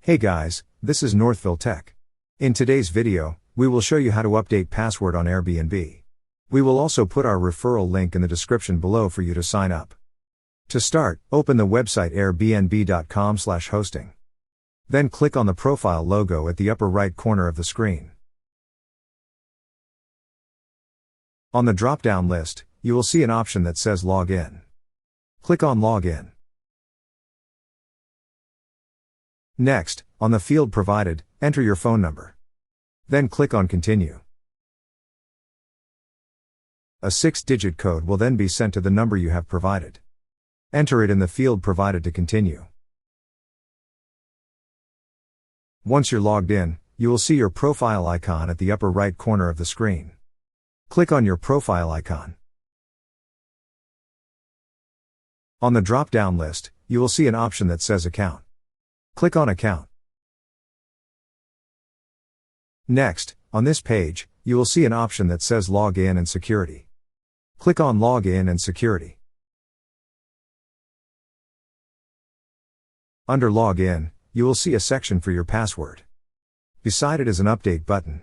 Hey guys, this is Northville Tech. In today's video, we will show you how to update password on Airbnb. We will also put our referral link in the description below for you to sign up. To start, open the website airbnb.com/hosting. Then click on the profile logo at the upper right corner of the screen. On the drop-down list, you will see an option that says Log In. Click on Log In. Next, on the field provided, enter your phone number. Then click on Continue. A 6-digit code will then be sent to the number you have provided. Enter it in the field provided to continue. Once you're logged in, you will see your profile icon at the upper right corner of the screen. Click on your profile icon. On the drop-down list, you will see an option that says Account. Click on Account. Next, on this page, you will see an option that says Log In and Security. Click on Log In and Security. Under Log In, you will see a section for your password. Beside it is an Update button.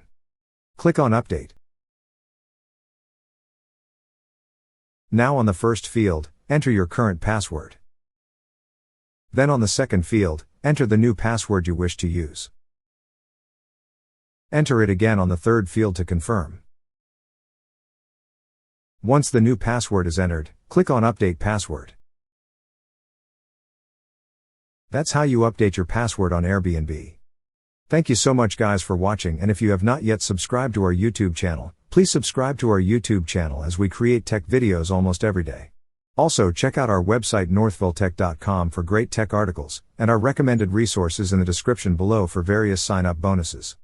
Click on Update. Now on the first field, enter your current password. Then on the second field, enter the new password you wish to use. Enter it again on the third field to confirm. Once the new password is entered, click on Update Password. That's how you update your password on Airbnb. Thank you so much guys for watching, and if you have not yet subscribed to our YouTube channel, please subscribe to our YouTube channel as we create tech videos almost every day. Also check out our website northvilletech.com for great tech articles, and our recommended resources in the description below for various sign-up bonuses.